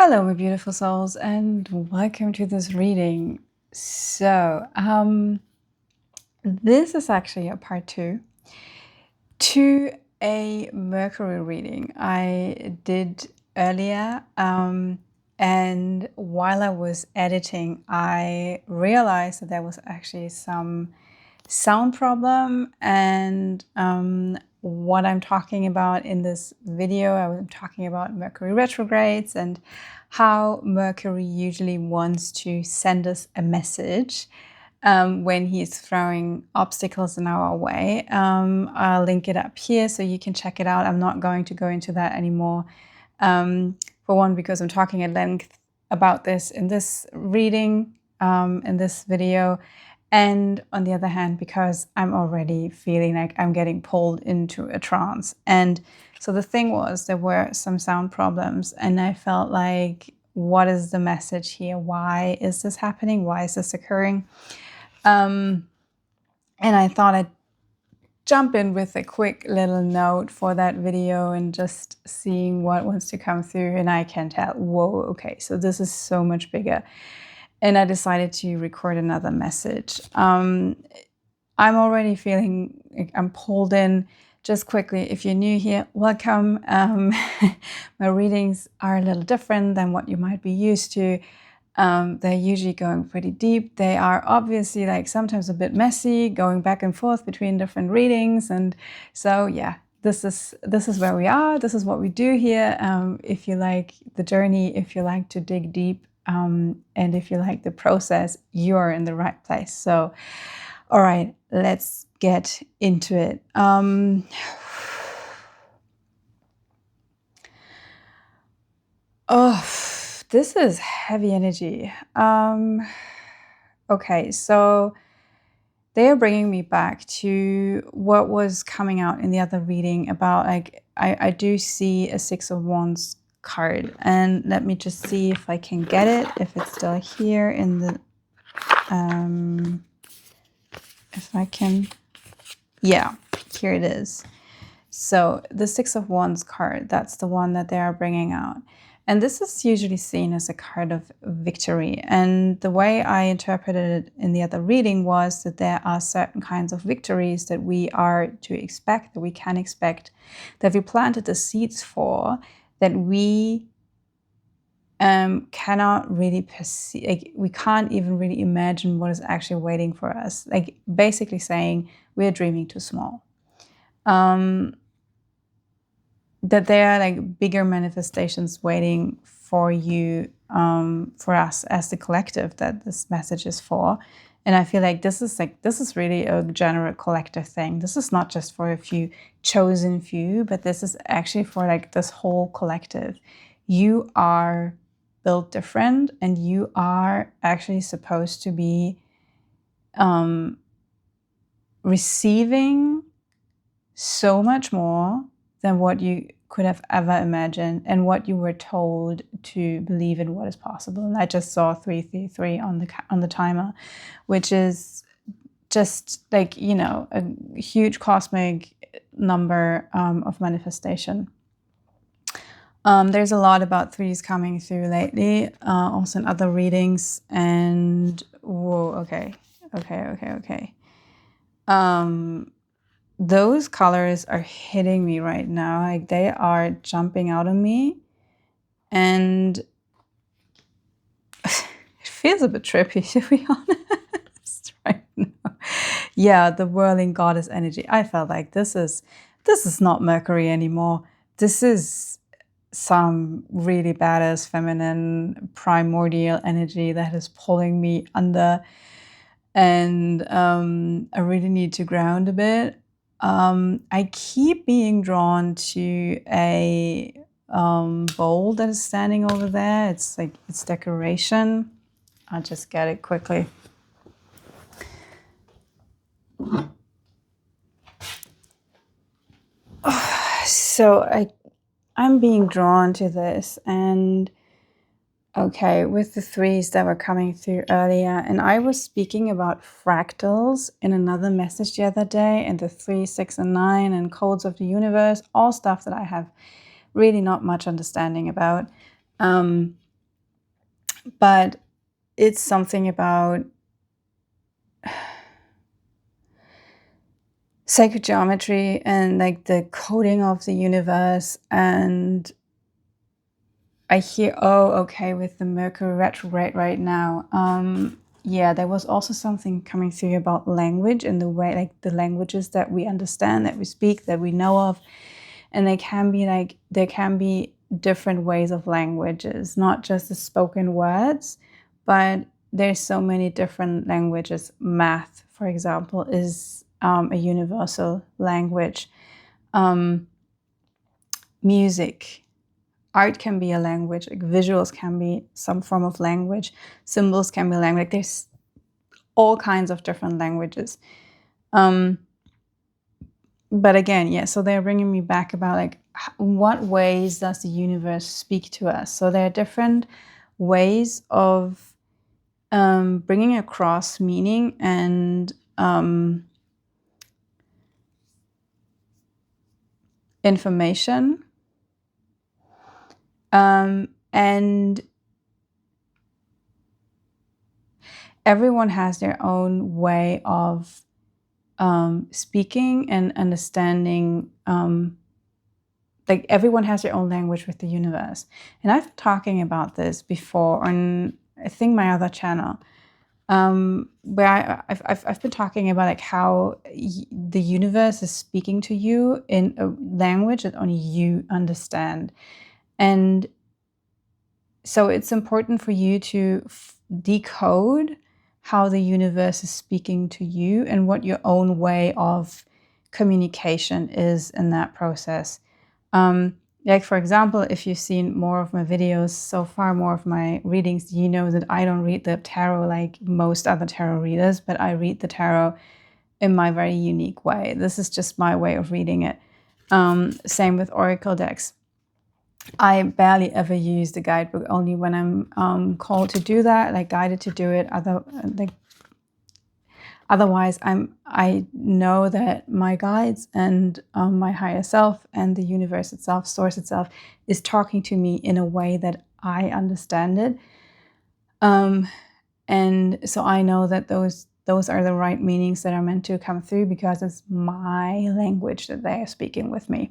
Hello, my beautiful souls, and welcome to this reading. This is actually a part two to a Mercury reading I did earlier. And while I was editing, I realized that there was actually some sound problem, and what I'm talking about in this video, I'm talking about Mercury retrogrades and how Mercury usually wants to send us a message when he's throwing obstacles in our way. I'll link it up here so you can check it out. I'm not going to go into that anymore. For one, because I'm talking at length about this in this reading, in this video. And on the other hand, because I'm already feeling like I'm getting pulled into a trance. And so the thing was, there were some sound problems, and I felt like, what is the message here? Why is this happening? Why is this occurring? And I thought I'd jump in with a quick little note for that video and just seeing what wants to come through. And I can tell, whoa, okay, so this is so much bigger. And I decided to record another message. I'm already feeling like I'm pulled in. Just quickly, if you're new here, welcome. My readings are a little different than what you might be used to. They're usually going pretty deep. They are obviously like sometimes a bit messy, going back and forth between different readings. And so, yeah, this is where we are. This is what we do here. If you like the journey, if you like to dig deep, and if you like the process, you're in the right place. So, all right, let's get into it. This is heavy energy. Okay, so they are bringing me back to what was coming out in the other reading about, like, I do see a Six of Wands card, and let me just see if I can get it, if it's still here in the if I can, yeah, here it is. So the Six of Wands card, that's the one that they are bringing out. And this is usually seen as a card of victory. And the way I interpreted it in the other reading was that there are certain kinds of victories that we are to expect, that we can expect, that we planted the seeds for, that we cannot really perceive, like, we can't even really imagine what is actually waiting for us. Like, basically saying we're dreaming too small. That there are like bigger manifestations waiting for you, for us as the collective, that this message is for. And I feel like this is really a general collective thing. This is not just for a few chosen few, but this is actually for like this whole collective. You are built different, and you are actually supposed to be receiving so much more than what you could have ever imagined and what you were told to believe in what is possible. And I just saw 333 on the timer, which is just like, you know, a huge cosmic number of manifestation. There's a lot about threes coming through lately, also in other readings. And whoa, okay. Those colors are hitting me right now. Like, they are jumping out on me, and it feels a bit trippy, to be honest, right now. Yeah, the whirling goddess energy. I felt like this is not Mercury anymore. This is some really badass feminine primordial energy that is pulling me under, and I really need to ground a bit. I keep being drawn to a bowl that is standing over there. It's like, it's decoration. I'll just get it quickly. So I'm being drawn to this, and okay, with the threes that were coming through earlier, and I was speaking about fractals in another message the other day, and the 3, 6, and 9, and codes of the universe, all stuff that I have really not much understanding about. but it's something about sacred geometry and like the coding of the universe. And I hear, oh, okay, with the Mercury retrograde right now. Yeah, there was also something coming through about language and the way, like the languages that we understand, that we speak, that we know of. And they can be like, there can be different ways of languages, not just the spoken words, but there's so many different languages. Math, for example, is a universal language. Music, art can be a language, like visuals can be some form of language, symbols can be language. Like there's all kinds of different languages. But again, yeah, so they're bringing me back about like what ways does the universe speak to us? So there are different ways of bringing across meaning and information. And everyone has their own way of speaking and understanding. Like everyone has their own language with the universe. And I've been talking about this before on, I think, my other channel, where I've been talking about like how the universe is speaking to you in a language that only you understand. And so it's important for you to decode how the universe is speaking to you and what your own way of communication is in that process. Like, for example, if you've seen more of my videos so far, more of my readings, you know that I don't read the tarot like most other tarot readers, but I read the tarot in my very unique way. This is just my way of reading it. Same with oracle decks. I barely ever use the guidebook, only when I'm called to do that, like guided to do it. Otherwise, I know that my guides and my higher self and the universe itself, source itself, is talking to me in a way that I understand it. And so I know that those are the right meanings that are meant to come through because it's my language that they are speaking with me.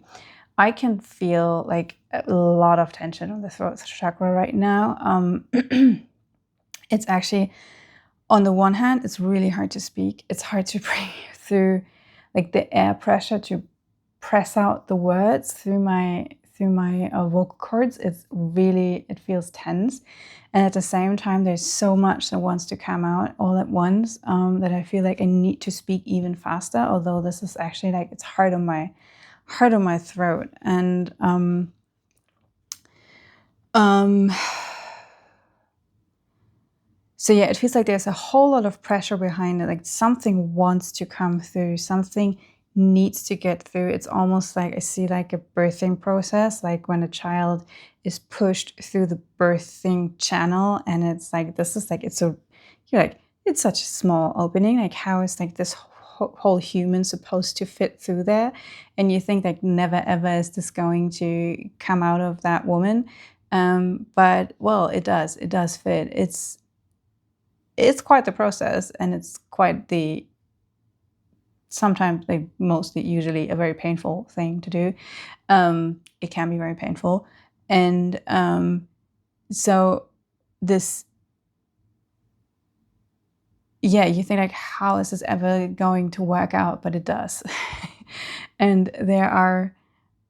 I can feel like a lot of tension on the throat chakra right now. It's actually, on the one hand, it's really hard to speak. It's hard to bring through like the air pressure to press out the words through my vocal cords. It feels tense. And at the same time, there's so much that wants to come out all at once that I feel like I need to speak even faster. Although this is actually like, it's hard on my throat. And so yeah, it feels like there's a whole lot of pressure behind it. Like something wants to come through, something needs to get through. It's almost like I see like a birthing process, like when a child is pushed through the birthing channel, and it's like, this is like, you're like, it's such a small opening. Like, how is like this whole human supposed to fit through there? And you think like, never ever is this going to come out of that woman. But well, it does fit. It's quite the process, and it's quite the, sometimes, like mostly, usually a very painful thing to do. It can be very painful. And so this, yeah, you think like, how is this ever going to work out? But it does. And there are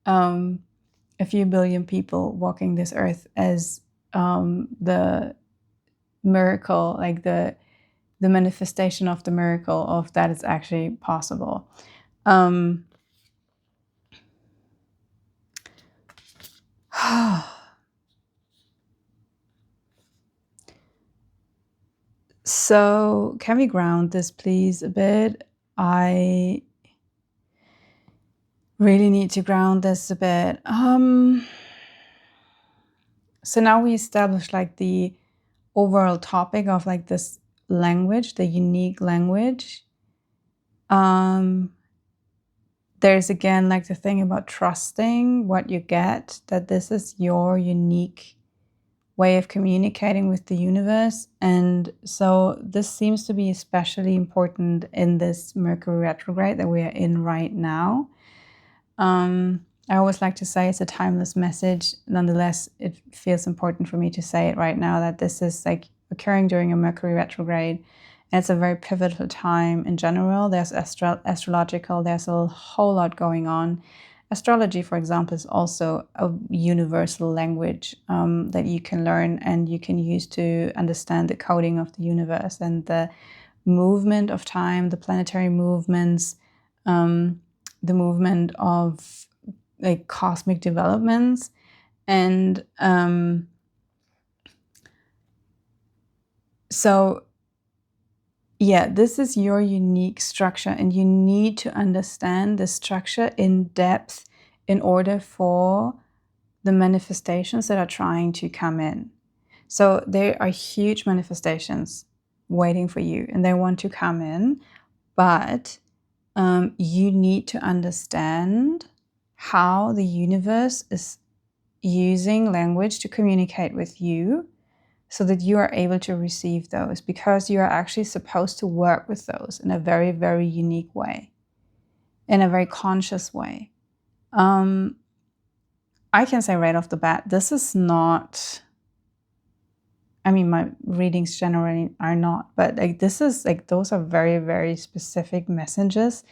a few billion people walking this earth as the miracle, like the manifestation of the miracle of that it's actually possible. So can we ground this, please, a bit? I really need to ground this a bit. So now we established like the overall topic of like this language, the unique language. There's again like the thing about trusting what you get, that this is your unique way of communicating with the universe. And so this seems to be especially important in this Mercury retrograde that we are in right now. I always like to say it's a timeless message. Nonetheless, it feels important for me to say it right now, that this is like occurring during a Mercury retrograde. And it's a very pivotal time in general. There's astrological, there's a whole lot going on. Astrology, for example, is also a universal language that you can learn and you can use to understand the coding of the universe and the movement of time, the planetary movements, the movement of like cosmic developments. And so yeah, this is your unique structure, and you need to understand the structure in depth in order for the manifestations that are trying to come in. So there are huge manifestations waiting for you, and they want to come in, but you need to understand how the universe is using language to communicate with you so that you are able to receive those, because you are actually supposed to work with those in a very, very unique way, in a very conscious way. I can say right off the bat, this is not, I mean, my readings generally are not, but like this is like, those are very, very specific messages.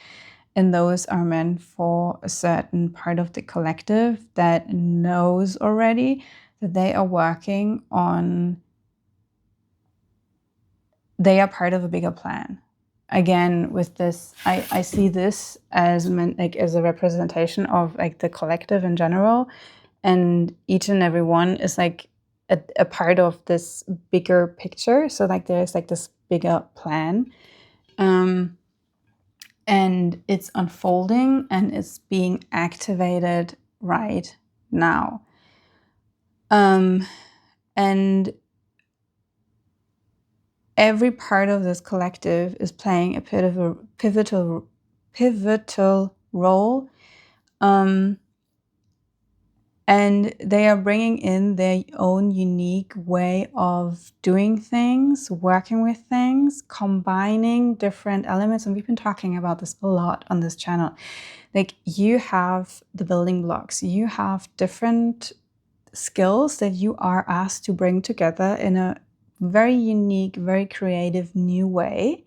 And those are meant for a certain part of the collective that knows already that they are working on, they are part of a bigger plan. Again, with this, I see this as meant like as a representation of like the collective in general, and each and every one is like a part of this bigger picture. So like there's like this bigger plan, and it's unfolding and it's being activated right now. And every part of this collective is playing a pivotal role, and they are bringing in their own unique way of doing things, working with things, combining different elements. And we've been talking about this a lot on this channel. Like, you have the building blocks, you have different skills that you are asked to bring together in a very unique, very creative new way.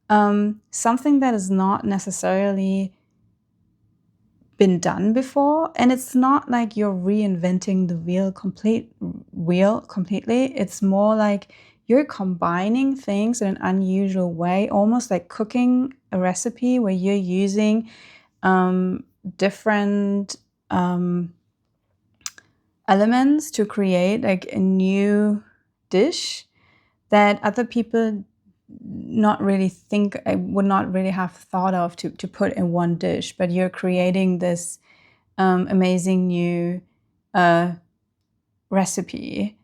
Something that is not necessarily been done before, and it's not like you're reinventing the wheel completely. It's more like you're combining things in an unusual way, almost like cooking a recipe where you're using different elements to create like a new dish that other people would not really have thought of to put in one dish, but you're creating this amazing new recipe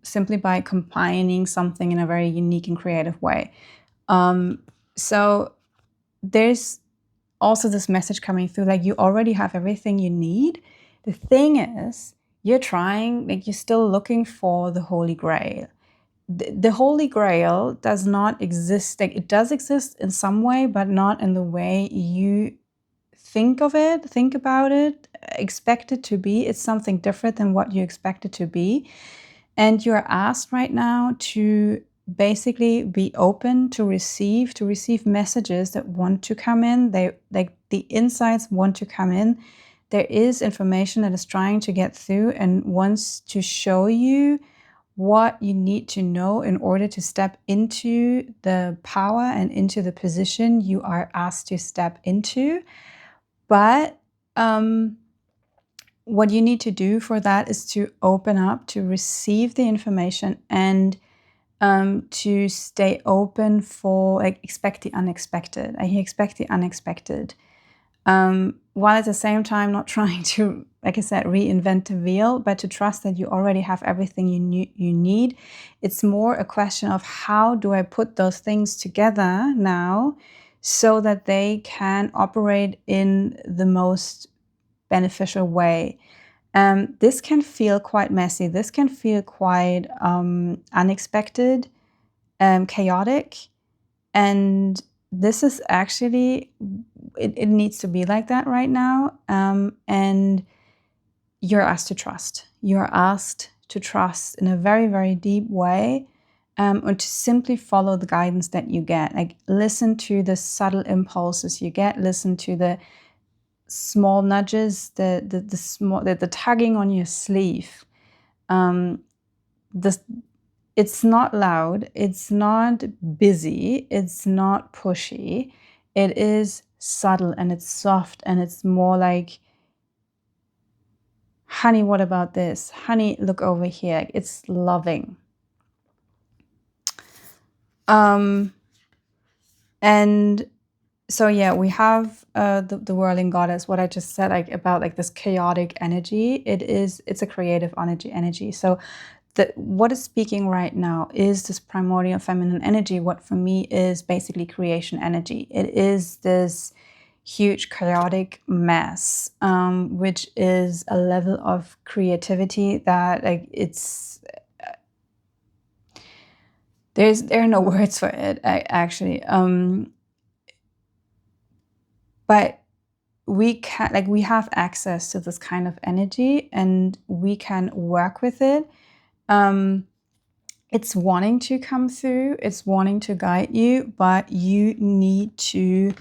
simply by combining something in a very unique and creative way. So there's also this message coming through, like you already have everything you need. The thing is, you're still looking for the Holy Grail. The Holy Grail does not exist. Like, it does exist in some way, but not in the way you think about it, expect it to be. It's something different than what you expect it to be. And you're asked right now to basically be open to receive messages that want to come in. The insights want to come in. There is information that is trying to get through and wants to show you what you need to know in order to step into the power and into the position you are asked to step into. But what you need to do for that is to open up, to receive the information, and to stay open for, like, expect the unexpected. I expect the unexpected. While at the same time not trying to, like I said, reinvent the wheel, but to trust that you already have everything you need. It's more a question of, how do I put those things together now so that they can operate in the most beneficial way? This can feel quite messy. This can feel quite unexpected, chaotic. And this is actually, it needs to be like that right now. And you're asked to trust. You're asked to trust in a very, very deep way, or to simply follow the guidance that you get. Like, listen to the subtle impulses you get. Listen to the small nudges, the tugging on your sleeve. It's not loud. It's not busy. It's not pushy. It is subtle and it's soft and it's more like, honey, what about this? Honey, look over here. It's loving. And so yeah, we have the whirling goddess. What I just said, like about like this chaotic energy. It's a creative energy. So what is speaking right now is this primordial feminine energy. What for me is basically creation energy. It is this huge chaotic mess, which is a level of creativity that like there are no words for it actually. But we have access to this kind of energy and we can work with it. It's wanting to come through, it's wanting to guide you, but you need to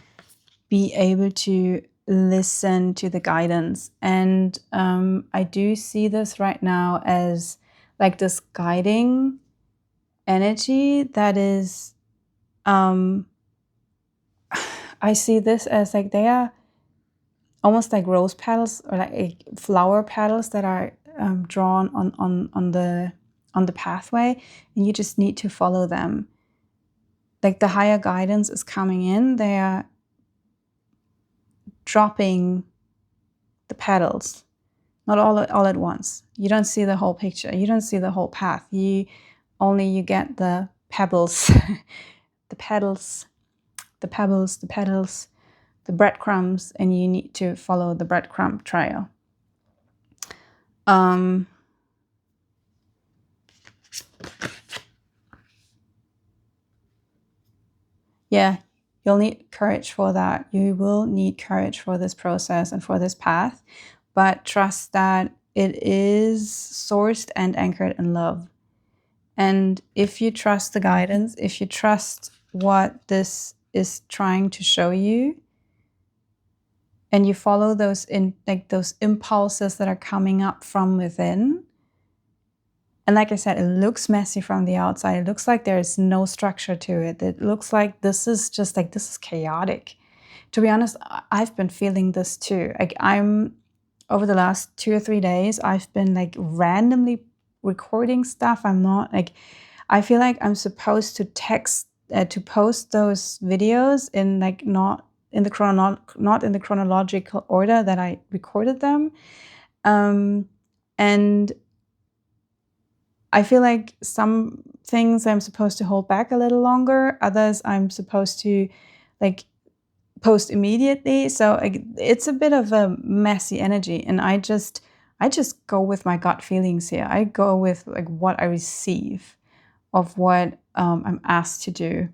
be able to listen to the guidance. And I do see this right now as like this guiding energy that is, I see this as like they are almost like rose petals or like flower petals that are drawn on the pathway, and you just need to follow them. Like the higher guidance is coming in, they are dropping the petals, not all at once. You don't see the whole picture. You don't see the whole path. You get the pebbles, the petals, the pebbles, the petals, the breadcrumbs, and you need to follow the breadcrumb trail. Yeah, you'll need courage for that. You will need courage for this process and for this path, but trust that it is sourced and anchored in love. And if you trust the guidance, if you trust what this is trying to show you, and you follow those impulses that are coming up from within. And like I said, it looks messy from the outside. It looks like there's no structure to it. It looks like this is chaotic. To be honest, I've been feeling this too. Like over the last 2 or 3 days, I've been like randomly recording stuff. I feel like I'm supposed to to post those videos in like not in the chronological order that I recorded them. And I feel like some things I'm supposed to hold back a little longer. Others I'm supposed to like post immediately. So it's a bit of a messy energy. And I just go with my gut feelings here. I go with like what I receive of what I'm asked to do.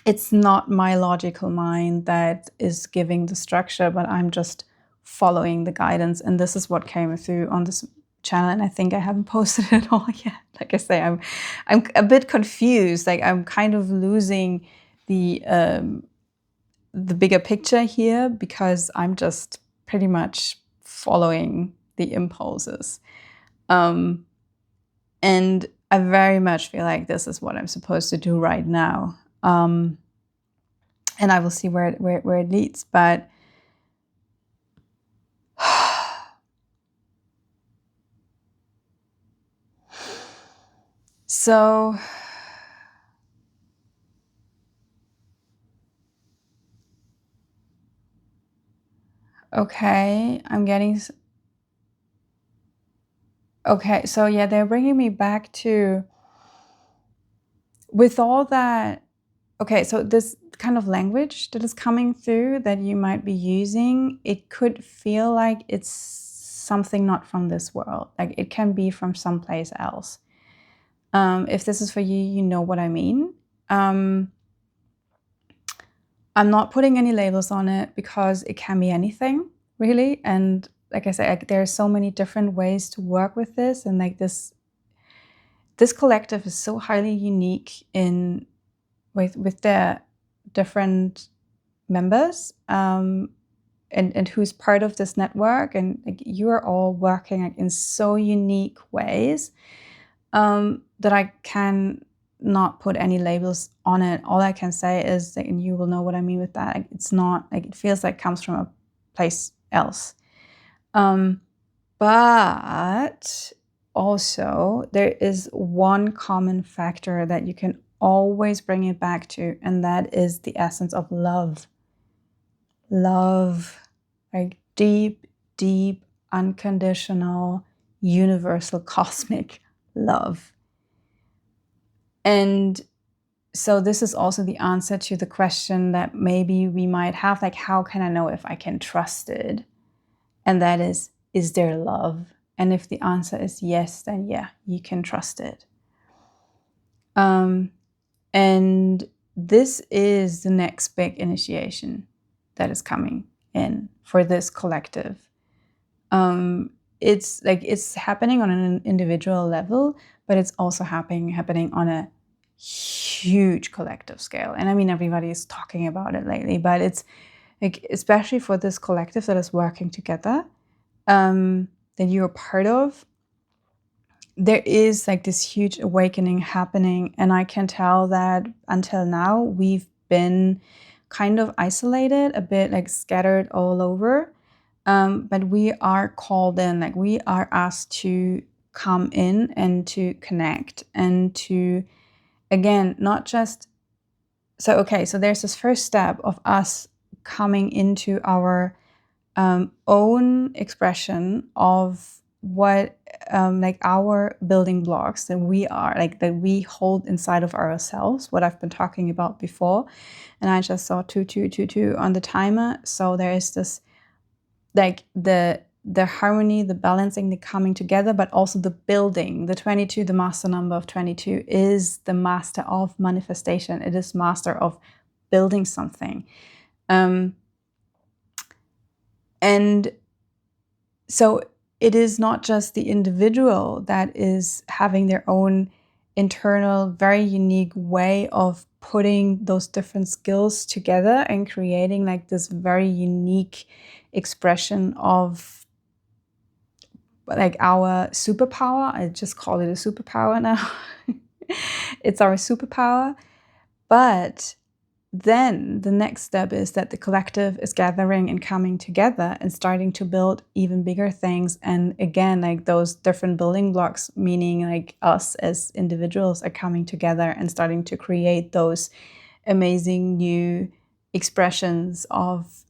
It's not my logical mind that is giving the structure, but I'm just following the guidance. And this is what came through on this channel. And I think I haven't posted it all yet. Like I say, I'm a bit confused. Like I'm kind of losing the bigger picture here because I'm just pretty much following the impulses. And I very much feel like this is what I'm supposed to do right now. And I will see where it leads. But so okay, okay, so yeah, they're bringing me back to with all that. Okay, so this kind of language that is coming through that you might be using, it could feel like it's something not from this world. Like it can be from someplace else. If this is for you, you know what I mean. I'm not putting any labels on it because it can be anything, really. And like I said, like, there are so many different ways to work with this. And like this collective is so highly unique in with their different members, and who's part of this network. And like you are all working like in so unique ways, that I can not put any labels on it. All I can say is that, and you will know what I mean with that, like, it's not like it feels like it comes from a place else. But also there is one common factor that you can always bring it back to, and that is the essence of love. Love, like deep, deep, unconditional, universal, cosmic love. And so this is also the answer to the question that maybe we might have, like, how can I know if I can trust it? And that is there love? And if the answer is yes, then yeah, you can trust it. And this is the next big initiation that is coming in for this collective. It's like it's happening on an individual level, but it's also happening on a huge collective scale. And I mean, everybody is talking about it lately, but it's like, especially for this collective that is working together, that you're part of, there is like this huge awakening happening. And I can tell that until now, we've been kind of isolated, a bit like scattered all over. But we are called in, like we are asked to come in and to connect and to, again, not just, so there's this first step of us coming into our own expression of what, like our building blocks that we are, like that we hold inside of ourselves, what I've been talking about before. And I just saw 2222 on the timer. So there is this, like the harmony, the balancing, the coming together, but also the building. The 22, the master number of 22, is the master of manifestation. It is master of building something. And so it is not just the individual that is having their own internal, very unique way of putting those different skills together and creating like this very unique expression of like our superpower. I just call it a superpower now. It's our superpower. But then the next step is that the collective is gathering and coming together and starting to build even bigger things. And again, like those different building blocks, meaning like us as individuals, are coming together and starting to create those amazing new expressions of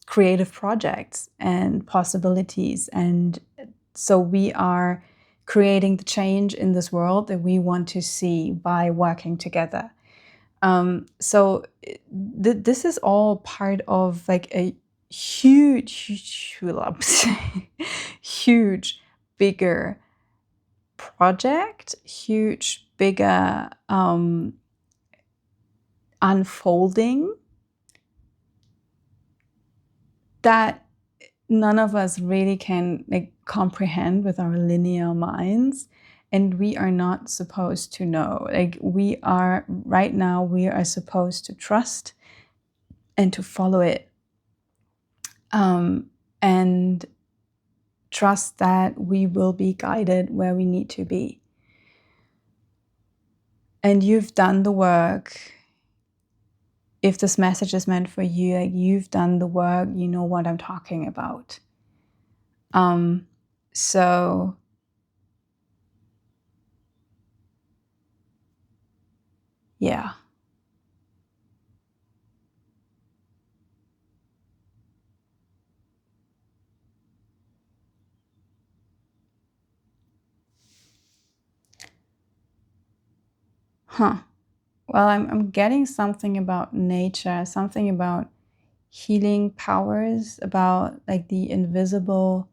creative projects and possibilities. And so we are creating the change in this world that we want to see by working together. So this is all part of like a huge, huge, bigger project, huge, bigger unfolding that none of us really can like comprehend with our linear minds. And we are not supposed to know. Like we are right now, we are supposed to trust and to follow it. And trust that we will be guided where we need to be. And you've done the work. If this message is meant for you, like you've done the work, you know what I'm talking about. So yeah. Well, I'm getting something about nature, something about healing powers, about like the invisible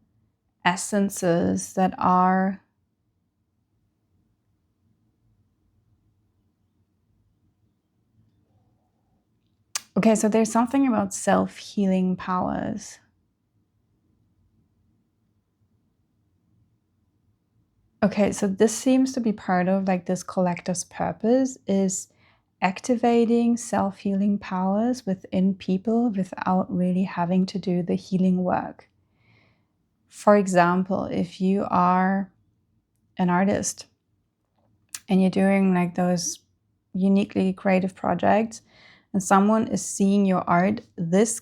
essences that are okay, so there's something about self-healing powers. Okay, so this seems to be part of like this collective's purpose is activating self-healing powers within people without really having to do the healing work. For example, if you are an artist and you're doing like those uniquely creative projects and someone is seeing your art, this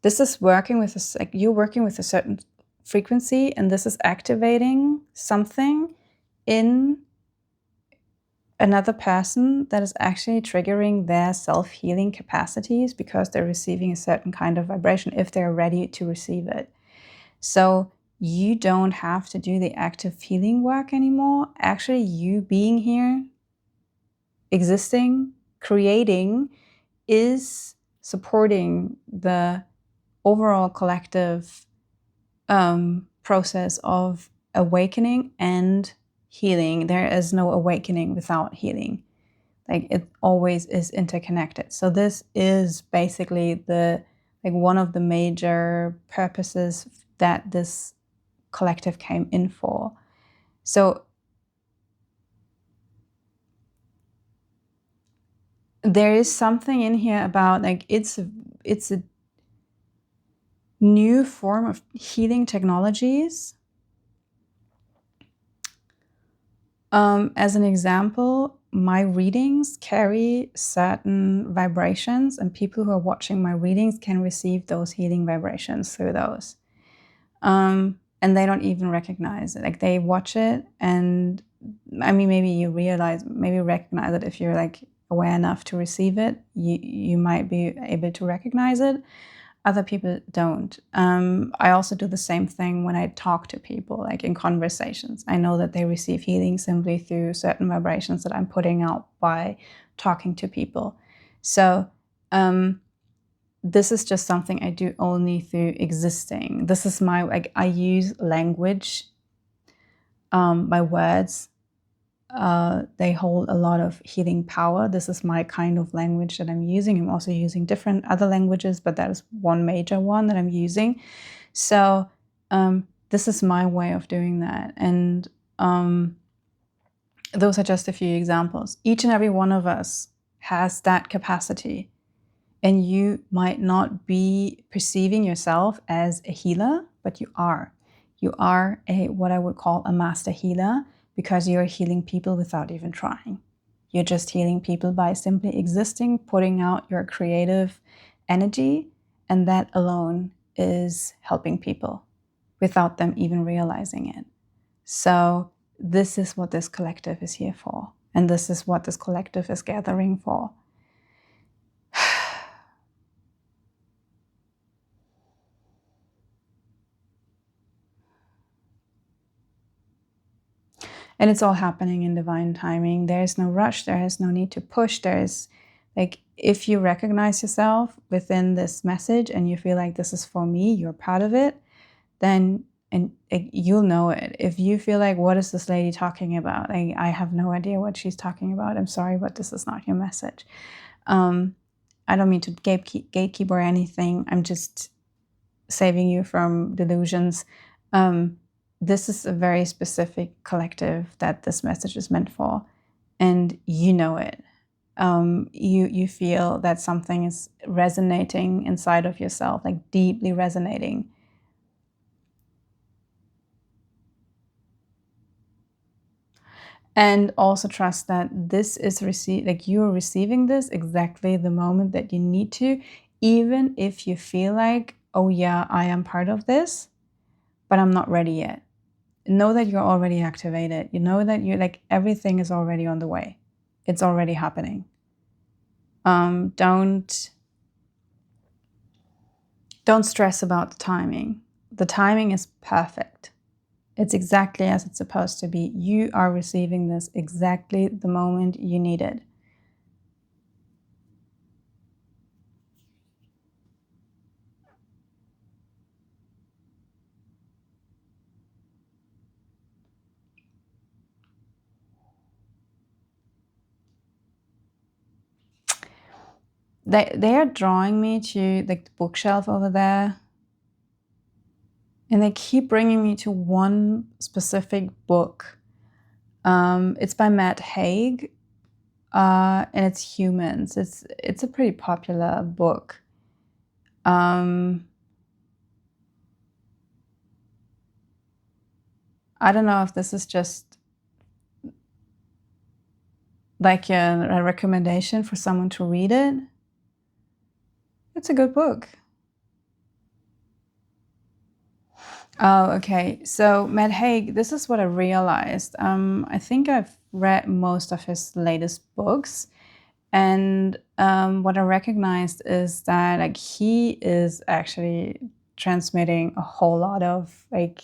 is working with like you're working with a certain frequency, and this is activating something in another person that is actually triggering their self-healing capacities because they're receiving a certain kind of vibration if they're ready to receive it. So you don't have to do the active healing work anymore. Actually, you being here, existing, creating, is supporting the overall collective process of awakening and healing. There is no awakening without healing. Like it always is interconnected. So this is basically one of the major purposes that this collective came in for. So there is something in here about like it's a new form of healing technologies. As an example, my readings carry certain vibrations, and people who are watching my readings can receive those healing vibrations through those. And they don't even recognize it. Like they watch it, and I mean, maybe you recognize it if you're like aware enough to receive it. You might be able to recognize it. Other people don't. I also do the same thing when I talk to people, like in conversations. I know that they receive healing simply through certain vibrations that I'm putting out by talking to people. So this is just something I do only through existing. This is I use language, my words. They hold a lot of healing power. This is my kind of language that I'm using. I'm also using different other languages, but that is one major one that I'm using. So this is my way of doing that. And those are just a few examples. Each and every one of us has that capacity. And you might not be perceiving yourself as a healer, but you are. You are what I would call a master healer, because you're healing people without even trying. You're just healing people by simply existing, putting out your creative energy, and that alone is helping people without them even realizing it. So this is what this collective is here for, and this is what this collective is gathering for. And it's all happening in divine timing. There is no rush. There is no need to push. There is like, if you recognize yourself within this message and you feel like this is for me, you're part of it, then you'll know it. If you feel like, what is this lady talking about? Like, I have no idea what she's talking about. I'm sorry, but this is not your message. I don't mean to gatekeep or anything. I'm just saving you from delusions. This is a very specific collective that this message is meant for, and you know it. You feel that something is resonating inside of yourself, like deeply resonating. And also trust that this is you are receiving this exactly the moment that you need to, even if you feel like, oh yeah, I am part of this, but I'm not ready yet. Know that you're already activated. You know that you're like, everything is already on the way. It's already happening. Don't stress about the timing. The timing is perfect. It's exactly as it's supposed to be. You are receiving this exactly the moment you need it. they are drawing me to like the bookshelf over there, and they keep bringing me to one specific book. It's by Matt Haig, and it's Humans. It's a pretty popular book. I don't know if this is just like a recommendation for someone to read it. It's a good book. Oh, okay. So Matt Haig, this is what I realized. I think I've read most of his latest books, and what I recognized is that like he is actually transmitting a whole lot of like,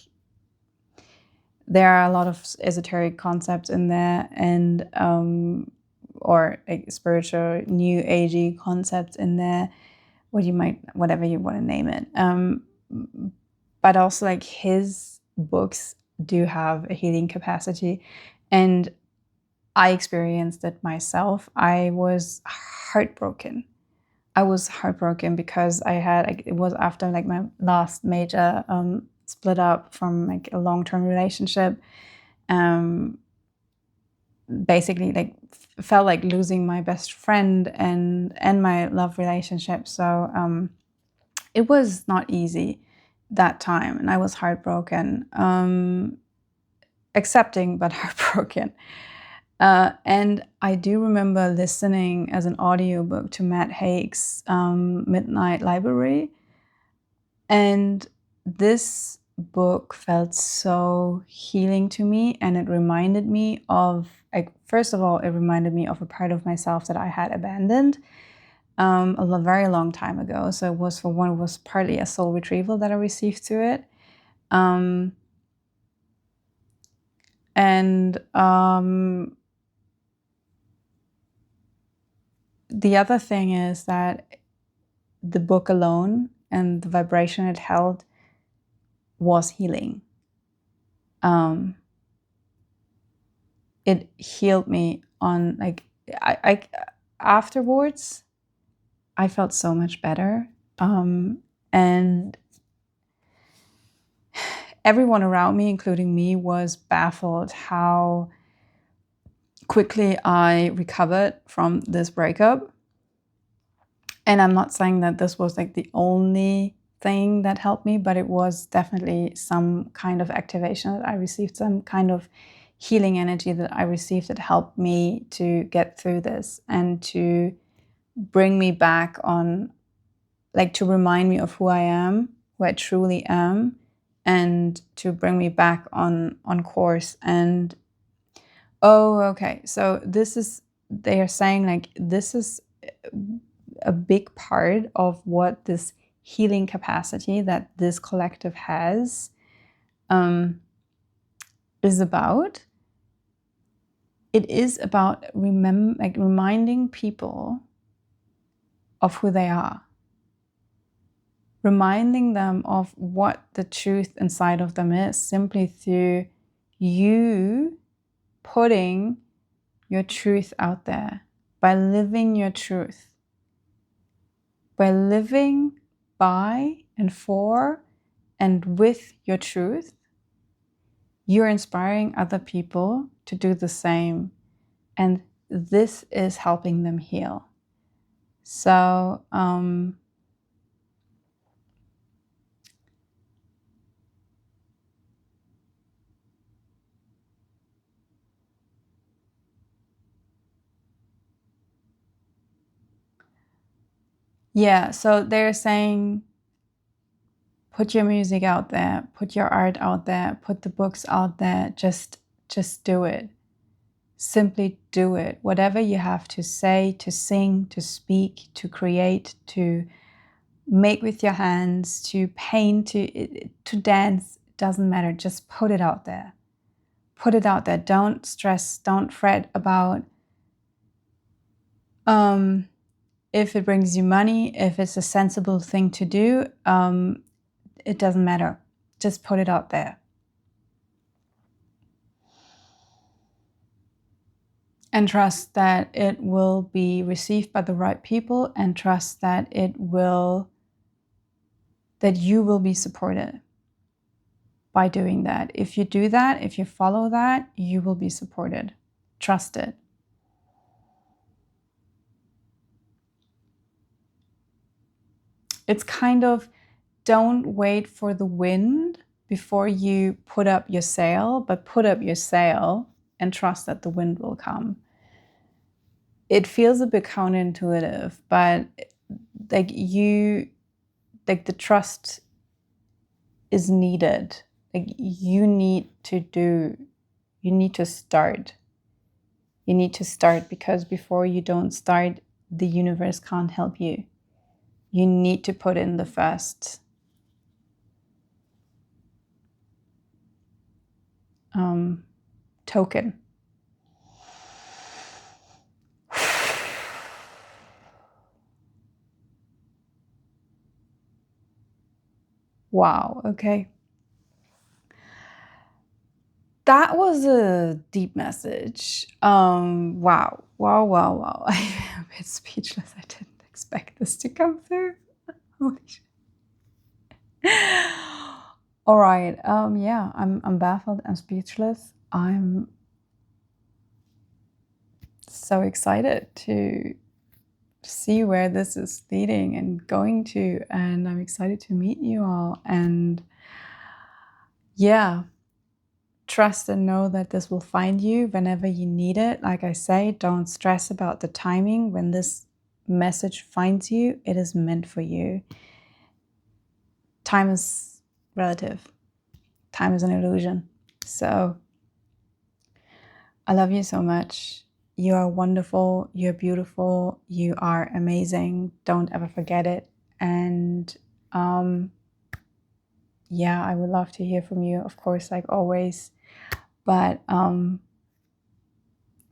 there are a lot of esoteric concepts in there, and or like spiritual new agey concepts in there, whatever you want to name it. But also like his books do have a healing capacity, and I experienced it myself. I was heartbroken. Because I had like, it was after like my last major split up from like a long-term relationship. Basically like felt like losing my best friend and my love relationship. So it was not easy that time, and I was heartbroken, accepting but heartbroken. And I do remember listening as an audiobook to Matt Haig's Midnight Library, and this book felt so healing to me, and it reminded me of, like, first of all, it reminded me of a part of myself that I had abandoned a very long time ago. So it was partly a soul retrieval that I received through it. The other thing is that the book alone and the vibration it held was healing. It healed me on like, I afterwards, I felt so much better. And everyone around me, including me, was baffled how quickly I recovered from this breakup. And I'm not saying that this was like the only thing that helped me, but it was definitely some kind of activation that I received, some kind of healing energy that I received that helped me to get through this and to bring me back on, like, to remind me of who I am, who I truly am, and to bring me back on course. And oh, okay, so they are saying like this is a big part of what this healing capacity that this collective has is about. It is about reminding people of who they are, reminding them of what the truth inside of them is, simply through you putting your truth out there, by living your truth, by living by and for and with your truth. You're inspiring other people to do the same, and this is helping them heal. So yeah, so they're saying, put your music out there, put your art out there, put the books out there, just do it. Simply do it. Whatever you have to say, to sing, to speak, to create, to make with your hands, to paint, to dance, doesn't matter. Just put it out there. Put it out there. Don't stress, don't fret about if it brings you money, if it's a sensible thing to do. It doesn't matter. Just put it out there. and trust that it will be received by the right people, and trust that you will be supported by doing that. If you do that, if you follow that, you will be supported. Trust it. It's kind of, don't wait for the wind before you put up your sail, but put up your sail and trust that the wind will come. It feels a bit counterintuitive, but the trust is needed. You need to start. You need to start, because before you don't start, the universe can't help you. You need to put in the first token. Wow, okay. That was a deep message. Wow. I'm a bit speechless. I didn't expect this to come through. Holy shit. All right. Yeah, I'm baffled. I'm speechless. I'm so excited to see where this is leading and going to, and I'm excited to meet you all. And yeah, trust and know that this will find you whenever you need it. Like I say, don't stress about the timing. When this message finds you, it is meant for you. Time is relative. Time is an illusion. So I love you so much. You are wonderful. You're beautiful. You are amazing. Don't ever forget it. And yeah, I would love to hear from you, of course, like always. But I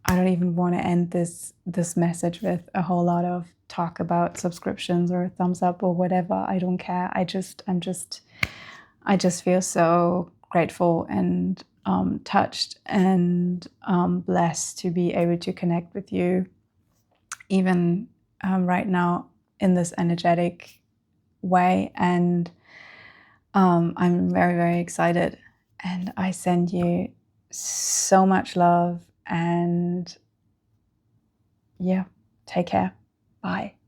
don't even want to end this message with a whole lot of talk about subscriptions or thumbs up or whatever. I don't care. I just feel so grateful and touched and blessed to be able to connect with you, even right now in this energetic way. And I'm very, very excited. And I send you so much love, and yeah, take care. Bye.